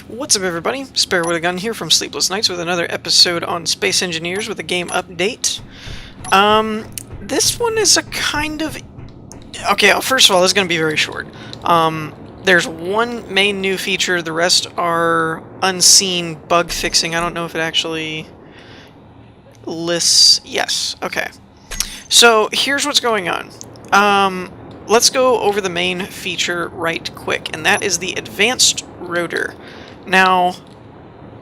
What's up, everybody? Spare with a Gun here from Sleepless Nights with another episode on Space Engineers with a game update. This one is a kind of... Okay, well, first of all, this is going to be very short. There's one main new feature, the rest are unseen bug fixing. I don't know if it actually lists... Yes, okay. So, here's what's going on. Let's go over the main feature right quick, and that is the Advanced Rotor. Now,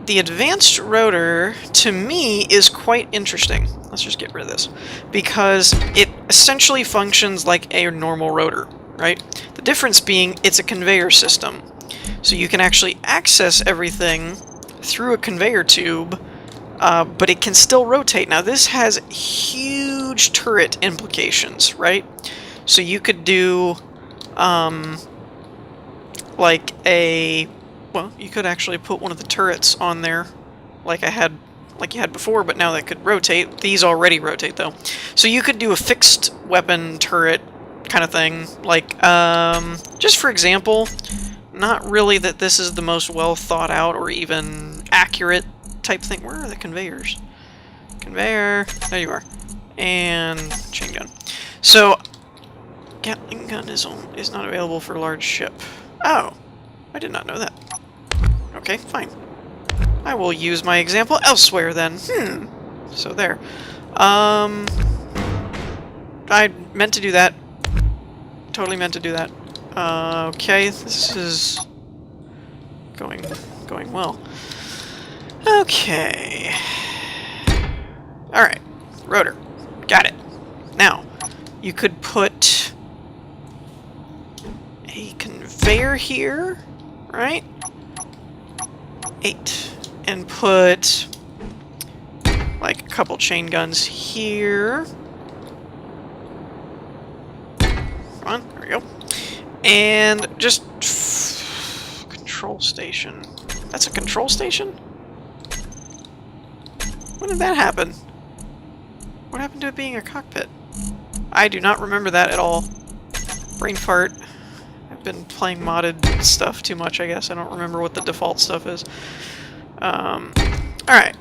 the Advanced Rotor, to me, is quite interesting. Let's just get rid of this. Because it essentially functions like a normal rotor, right? The difference being, it's a conveyor system. So you can actually access everything through a conveyor tube, but it can still rotate. Now, this has huge turret implications, right? So you could do, like a... Well, you could actually put one of the turrets on there, like you had before, but now that could rotate. These already rotate, though. So you could do a fixed weapon turret kind of thing. Like, just for example, not really that this is the most well thought out or even accurate type thing. Where are the conveyors? Conveyor. There you are. And chain gun. So, Gatling gun is not available for large ship. Oh, I did not know that. Okay, fine. I will use my example elsewhere then. So there. I meant to do that. Totally meant to do that. Okay, this is going well. Okay. Alright. Rotor. Got it. Now, you could put a conveyor here, right? 8. And put like a couple chain guns here. Come on, there we go. And just control station. That's a control station? When did that happen? What happened to it being a cockpit? I do not remember that at all. Brain fart. I've been playing modded stuff too much, I guess. I don't remember what the default stuff is. Alright.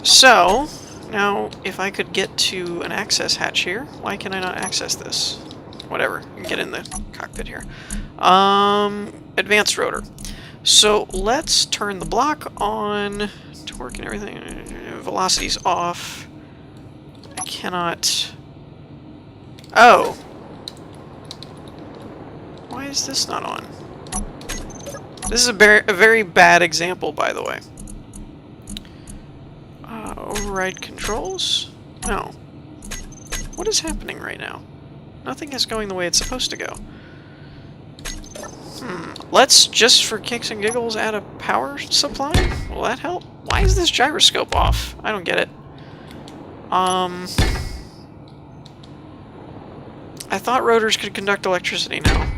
So, now, if I could get to an access hatch here, why can I not access this? Whatever, you can get in the cockpit here. Advanced rotor. So, let's turn the block on, torque and everything, velocity's off. I cannot... Oh! Why is this not on? This is a very bad example, by the way. Override controls? No. What is happening right now? Nothing is going the way it's supposed to go. Let's, just for kicks and giggles, add a power supply? Will that help? Why is this gyroscope off? I don't get it. I thought rotors could conduct electricity now.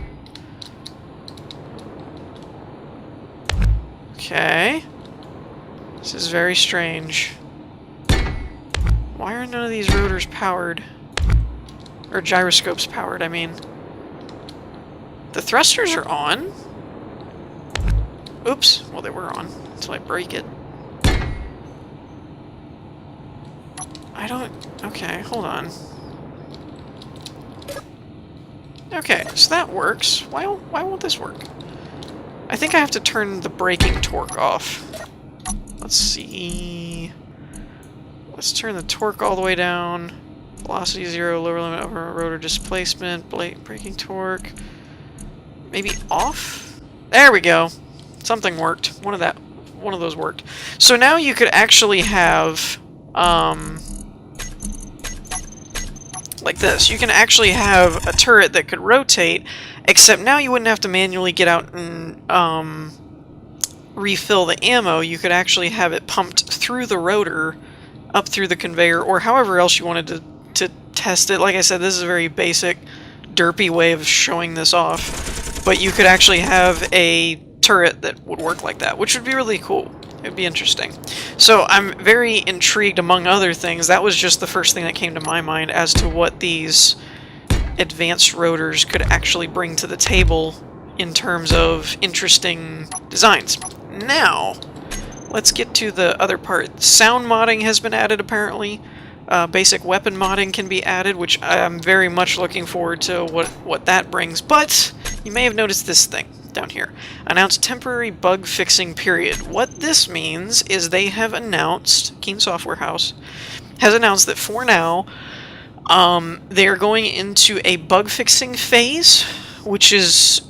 Okay. This is very strange. Why are none of these rotors powered? Or gyroscopes powered, I mean. The thrusters are on? Oops. Well, they were on until I break it. I don't... Okay, hold on. Okay, so that works. Why won't this work? I think I have to turn the braking torque off. Let's see... Let's turn the torque all the way down. Velocity 0, lower limit of rotor displacement, braking torque. Maybe off? There we go. Something worked. One of those worked. So now you could actually have like this. You can actually have a turret that could rotate, except now you wouldn't have to manually get out and refill the ammo. You could actually have it pumped through the rotor, up through the conveyor, or however else you wanted to test it. Like I said, this is a very basic, derpy way of showing this off. But you could actually have a turret that would work like that, which would be really cool. It'd be interesting. So I'm very intrigued, among other things. That was just the first thing that came to my mind as to what these advanced rotors could actually bring to the table in terms of interesting designs. Now, let's get to the other part. Sound modding has been added, apparently. Basic weapon modding can be added, which I'm very much looking forward to what that brings. But you may have noticed this thing down here. Announced temporary bug fixing period. What this means is they have announced, Keen Software House has announced that for now, they are going into a bug fixing phase, which is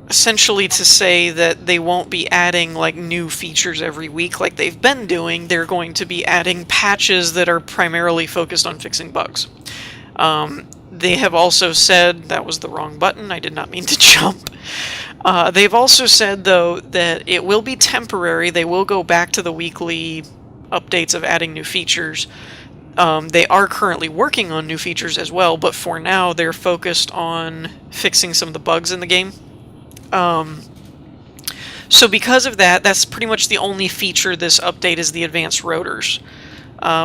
essentially to say that they won't be adding like new features every week like they've been doing. They're going to be adding patches that are primarily focused on fixing bugs. They have also said, that was the wrong button, I did not mean to jump. They've also said, though, that it will be temporary. They will go back to the weekly updates of adding new features. They are currently working on new features as well, but for now they're focused on fixing some of the bugs in the game. So because of that, that's pretty much the only feature this update is the advanced rotors.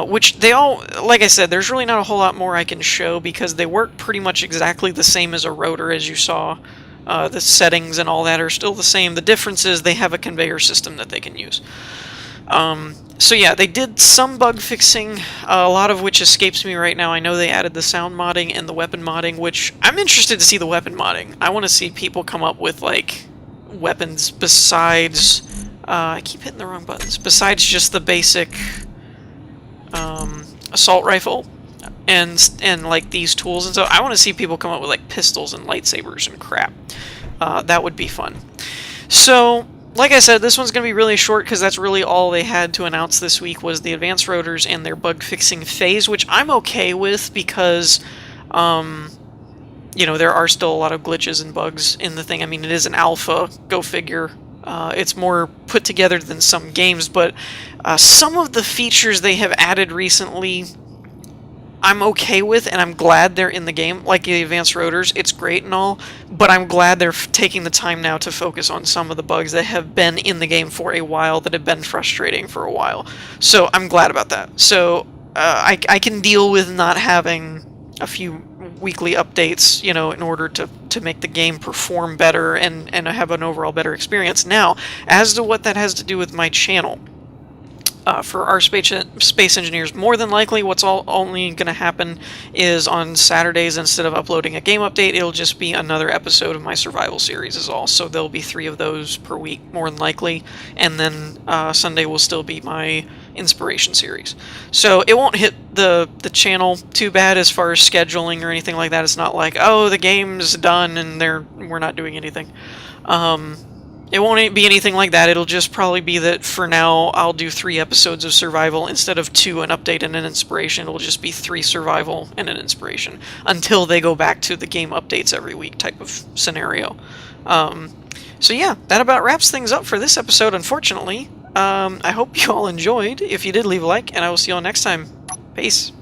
Which they all, like I said, there's really not a whole lot more I can show because they work pretty much exactly the same as a rotor as you saw. The settings and all that are still the same. The difference is they have a conveyor system that they can use. So yeah, they did some bug fixing, a lot of which escapes me right now. I know they added the sound modding and the weapon modding, which I'm interested to see the weapon modding. I want to see people come up with, like, weapons besides... I keep hitting the wrong buttons. Besides just the basic assault rifle and like these tools and so. I want to see people come up with, like, pistols and lightsabers and crap. That would be fun. So... like I said, this one's going to be really short because that's really all they had to announce this week was the advanced rotors and their bug-fixing phase, which I'm okay with because, you know, there are still a lot of glitches and bugs in the thing. I mean, it is an alpha, go figure. It's more put together than some games, but some of the features they have added recently I'm okay with, and I'm glad they're in the game. Like the advanced rotors, it's great and all, but I'm glad they're taking the time now to focus on some of the bugs that have been in the game for a while, that have been frustrating for a while. So I'm glad about that. So I can deal with not having a few weekly updates, you know, in order to make the game perform better and have an overall better experience. Now, as to what that has to do with my channel, for our space engineers, more than likely what's only going to happen is on Saturdays, instead of uploading a game update, it'll just be another episode of my survival series is all. So there'll be 3 of those per week, more than likely, and then Sunday will still be my inspiration series. So it won't hit the channel too bad as far as scheduling or anything like that. It's not like, oh, the game's done and we're not doing anything. It won't be anything like that. It'll just probably be that for now I'll do 3 episodes of survival instead of 2, an update and an inspiration. It'll just be 3 survival and an inspiration until they go back to the game updates every week type of scenario. So yeah, that about wraps things up for this episode, unfortunately. I hope you all enjoyed. If you did, leave a like, and I will see you all next time. Peace.